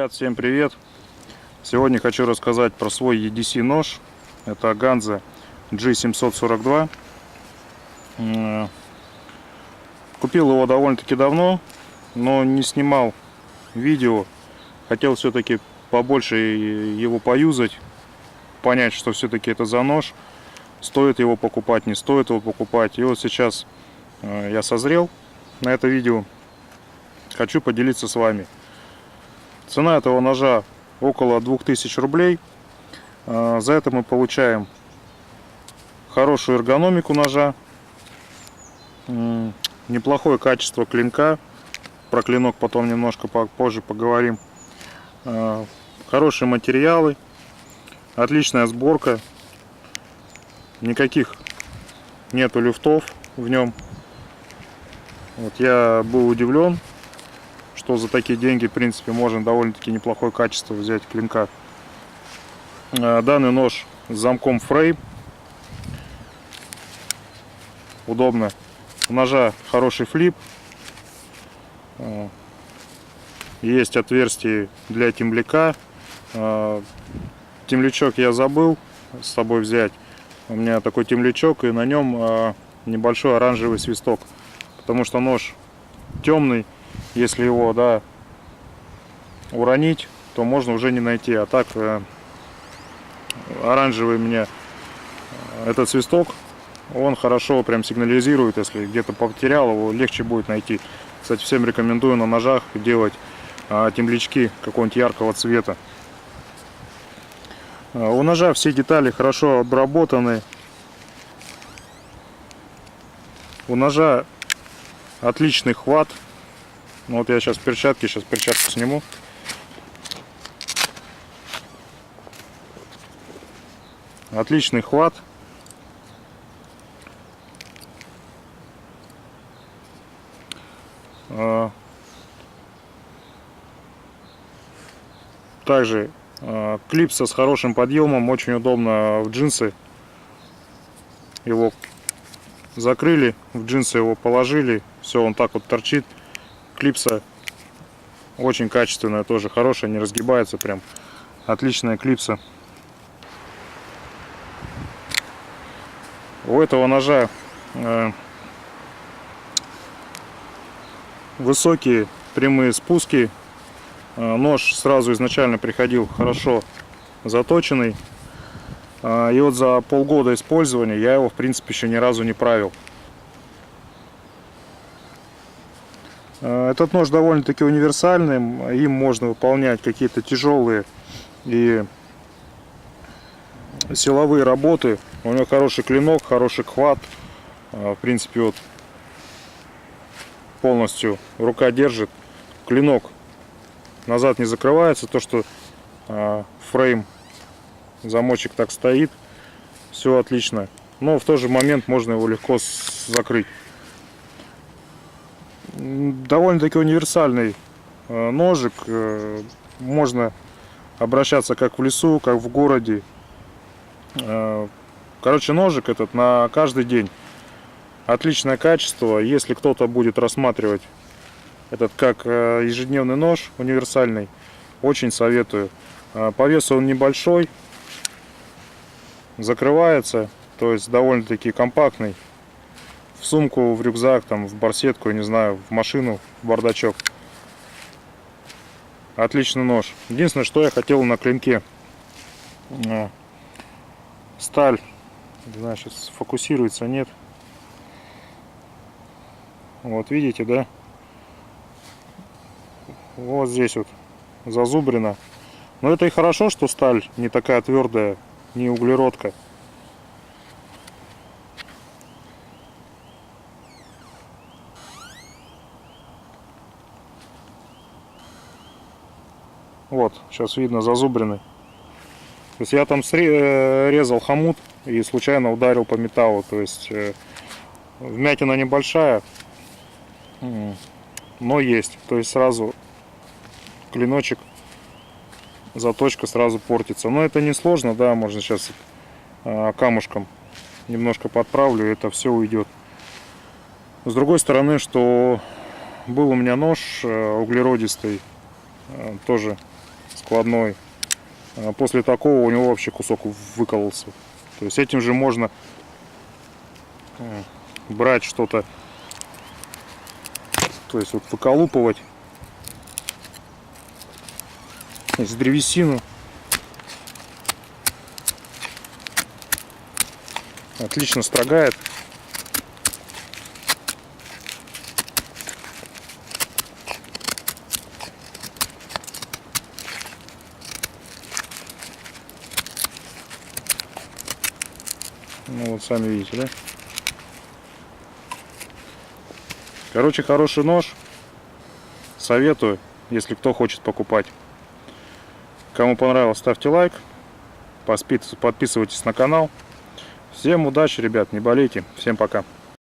Ребят, всем привет! Сегодня хочу рассказать про свой EDC нож. Это Ganze G742. Купил его довольно-таки давно, но не снимал видео. Хотел все-таки побольше его поюзать, понять, что все-таки это за нож. Стоит его покупать, не стоит его покупать. И вот сейчас я созрел на это видео. Хочу поделиться с вами. Цена этого ножа около 2000 рублей. За это мы получаем хорошую эргономику ножа, неплохое качество клинка. Про клинок потом немножко позже поговорим. Хорошие материалы, отличная сборка, никаких нету люфтов в нем. Вот я был удивлен, что за такие деньги, в принципе, можно довольно-таки неплохое качество взять клинка. Данный нож с замком Frame. Удобно. У ножа хороший флип. Есть отверстие для темляка. Темлячок я забыл с собой взять. У меня такой темлячок, и на нем небольшой оранжевый свисток. Потому что нож темный. Если его, уронить, то можно уже не найти. А так оранжевый мне этот свисток, он хорошо прям сигнализирует. Если где-то потерял, его легче будет найти. Кстати, всем рекомендую на ножах делать темлячки какого-нибудь яркого цвета. У ножа все детали хорошо обработаны. У ножа отличный хват. Ну, вот я сейчас перчатку сниму. Отличный хват. Также клипса с хорошим подъемом, очень удобно в джинсы. Его закрыли, в джинсы его положили, все, он так вот торчит. Клипса очень качественная, тоже хорошая, не разгибается, прям отличная клипса. У этого ножа высокие прямые спуски. Нож сразу изначально приходил хорошо заточенный. И вот за полгода использования я его, в принципе, еще ни разу не правил. Этот нож довольно-таки универсальный, им можно выполнять какие-то тяжелые и силовые работы. У него хороший клинок, хороший хват. В принципе, вот полностью рука держит. Клинок назад не закрывается, то что фрейм, замочек так стоит, все отлично. Но в тот же момент можно его легко закрыть. Довольно-таки универсальный ножик. Можно обращаться как в лесу, как в городе. Короче, ножик этот на каждый день. Отличное качество. Если кто-то будет рассматривать этот как ежедневный нож универсальный, очень советую. По весу он небольшой, закрывается, то есть довольно-таки компактный. В сумку, в рюкзак, там, в барсетку, я не знаю, в машину, в бардачок. Отличный нож. Единственное, что я хотел на клинке. Сталь. Не знаю, сейчас фокусируется, нет. Вот видите, да? Вот здесь вот зазубрено. Но это и хорошо, что сталь не такая твердая, не углеродка. Вот, сейчас видно зазубренный. То есть я там резал хомут и случайно ударил по металлу. То есть вмятина небольшая, но есть. То есть сразу клиночек, заточка сразу портится. Но это не сложно, да, можно сейчас камушком немножко подправлю, и это все уйдет. С другой стороны, что был у меня нож углеродистый, тоже складной. После такого у него вообще кусок выкололся. То есть этим же можно брать что-то, то есть вот выколупывать из древесину. Отлично строгает. Ну вот сами видите, да? Короче, хороший нож. Советую, если кто хочет покупать. Кому понравилось, ставьте лайк. Подписывайтесь на канал. Всем удачи, ребят, не болейте. Всем пока.